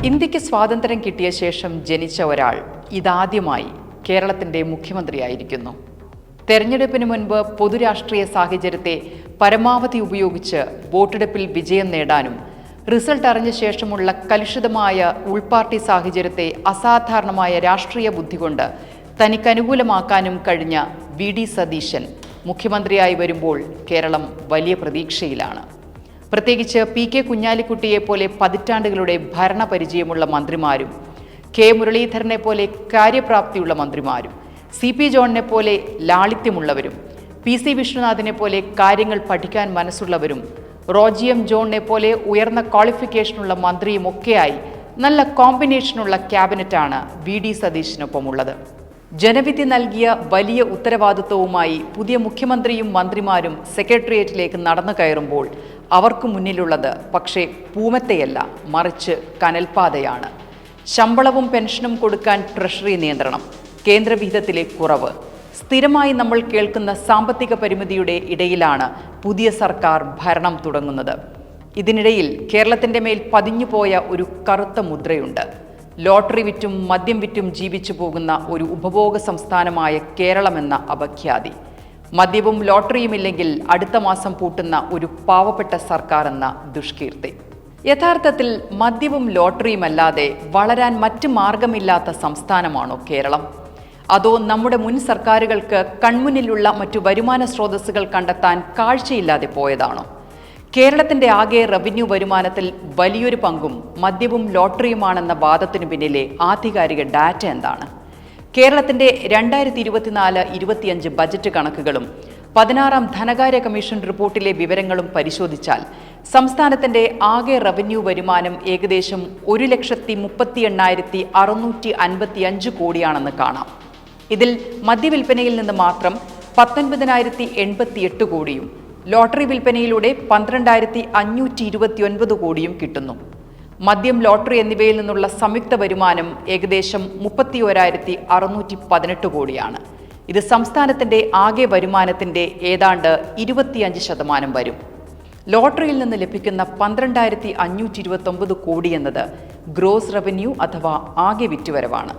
ഇന്ത്യക്ക് സ്വാതന്ത്ര്യം കിട്ടിയ ശേഷം ജനിച്ച ഒരാൾ ഇതാദ്യമായി കേരളത്തിന്റെ മുഖ്യമന്ത്രിയായിരിക്കുന്നു. തെരഞ്ഞെടുപ്പിന് മുൻപ് പൊതുരാഷ്ട്രീയ സാഹചര്യത്തെ പരമാവധി ഉപയോഗിച്ച് വോട്ടെടുപ്പിൽ വിജയം നേടാനും റിസൾട്ട് അറിഞ്ഞ ശേഷമുള്ള കലുഷിതമായ ഉൾപാർട്ടി സാഹചര്യത്തെ അസാധാരണമായ രാഷ്ട്രീയ ബുദ്ധി കൊണ്ട് തനിക്കനുകൂലമാക്കാനും കഴിഞ്ഞ വി.ഡി. സതീശൻ മുഖ്യമന്ത്രിയായി വരുമ്പോൾ കേരളം വലിയ പ്രതീക്ഷയിലാണ്. പ്രത്യേകിച്ച് പി.കെ. കുഞ്ഞാലിക്കുട്ടിയെപ്പോലെ പതിറ്റാണ്ടുകളുടെ ഭരണപരിചയമുള്ള മന്ത്രിമാരും, കെ. മുരളീധരനെ പോലെ കാര്യപ്രാപ്തിയുള്ള മന്ത്രിമാരും, സി.പി. ജോണിനെ പോലെ ലാളിത്യമുള്ളവരും, പി.സി. വിഷ്ണുനാഥിനെ പോലെ കാര്യങ്ങൾ പഠിക്കാൻ മനസ്സുള്ളവരും, റോജി എം. ജോണിനെ പോലെ ഉയർന്ന ക്വാളിഫിക്കേഷനുള്ള മന്ത്രിയും ഒക്കെയായി നല്ല കോമ്പിനേഷനുള്ള ക്യാബിനറ്റാണ് വി.ഡി. സതീശനൊപ്പമുള്ളത്. ജനവിധി നൽകിയ വലിയ ഉത്തരവാദിത്വവുമായി പുതിയ മുഖ്യമന്ത്രിയും മന്ത്രിമാരും സെക്രട്ടേറിയറ്റിലേക്ക് നടന്നു കയറുമ്പോൾ അവർക്ക് മുന്നിലുള്ളത് പക്ഷേ പൂമത്തെയല്ല, മറിച്ച് കനൽപ്പാതയാണ്. ശമ്പളവും പെൻഷനും കൊടുക്കാൻ ട്രഷറി നിയന്ത്രണം, കേന്ദ്രവിഹിതത്തിലെ കുറവ്, സ്ഥിരമായി നമ്മൾ കേൾക്കുന്ന സാമ്പത്തിക പരിമിതിയുടെ ഇടയിലാണ് പുതിയ സർക്കാർ ഭരണം തുടങ്ങുന്നത്. ഇതിനിടയിൽ കേരളത്തിൻ്റെ മേൽ പതിഞ്ഞുപോയ ഒരു കറുത്ത മുദ്രയുണ്ട്. ലോട്ടറി വിറ്റും മദ്യം വിറ്റും ജീവിച്ചു പോകുന്ന ഒരു ഉപഭോഗ സംസ്ഥാനമായ കേരളമെന്ന അപഖ്യാതി. മദ്യവും ലോട്ടറിയുമില്ലെങ്കിൽ അടുത്ത മാസം പൂട്ടുന്ന ഒരു പാവപ്പെട്ട സർക്കാർ എന്ന ദുഷ്കീർത്തി. യഥാർത്ഥത്തിൽ മദ്യവും ലോട്ടറിയുമല്ലാതെ വളരാൻ മറ്റ് മാർഗമില്ലാത്ത സംസ്ഥാനമാണോ കേരളം? അതോ നമ്മുടെ മുൻ സർക്കാരുകൾക്ക് കൺമുന്നിലുള്ള മറ്റു വരുമാന സ്രോതസ്സുകൾ കണ്ടെത്താൻ കാഴ്ചയില്ലാതെ പോയതാണോ? കേരളത്തിൻ്റെ ആകെ റവന്യൂ വരുമാനത്തിൽ വലിയൊരു പങ്കും മദ്യവും ലോട്ടറിയുമാണെന്ന വാദത്തിനു പിന്നിലെ ആധികാരിക ഡാറ്റ എന്താണ്? കേരളത്തിൻ്റെ 2024-25 ബജറ്റ് കണക്കുകളും 16ാം ധനകാര്യ കമ്മീഷൻ റിപ്പോർട്ടിലെ വിവരങ്ങളും പരിശോധിച്ചാൽ സംസ്ഥാനത്തിൻ്റെ ആകെ റവന്യൂ വരുമാനം ഏകദേശം 1,38,655 കോടിയാണെന്ന് കാണാം. ഇതിൽ മദ്യവിൽപ്പനയിൽ നിന്ന് മാത്രം 19,088 കോടിയും ലോട്ടറി വിൽപ്പനയിലൂടെ 12,529 കോടിയും കിട്ടുന്നു. മദ്യം, ലോട്ടറി എന്നിവയിൽ നിന്നുള്ള സംയുക്ത വരുമാനം ഏകദേശം 31,618 കോടിയാണ്. ഇത് സംസ്ഥാനത്തിൻ്റെ ആകെ വരുമാനത്തിൻ്റെ ഏതാണ്ട് 25% വരും. ലോട്ടറിയിൽ നിന്ന് ലഭിക്കുന്ന 12,529 കോടി എന്നത് ഗ്രോസ് റവന്യൂ അഥവാ ആകെ വിറ്റുവരവാണ്.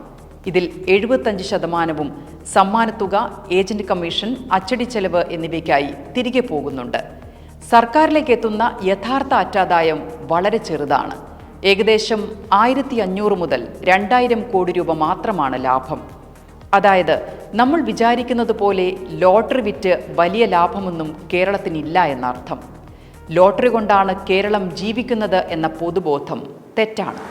ഇതിൽ 75% സമ്മാനത്തുക, ഏജന്റ് കമ്മീഷൻ, അച്ചടി ചെലവ് എന്നിവയ്ക്കായി തിരികെ പോകുന്നുണ്ട്. സർക്കാരിലേക്ക് എത്തുന്ന യഥാർത്ഥ അറ്റാദായം വളരെ ചെറുതാണ്. ഏകദേശം 1,500 മുതൽ 2,000 കോടി രൂപ മാത്രമാണ് ലാഭം. അതായത് നമ്മൾ വിചാരിക്കുന്നത് പോലെ ലോട്ടറി വിറ്റ് വലിയ ലാഭമൊന്നും കേരളത്തിനില്ല എന്നർത്ഥം. ലോട്ടറി കൊണ്ടാണ് കേരളം ജീവിക്കുന്നത് എന്ന പൊതുബോധം തെറ്റാണ്.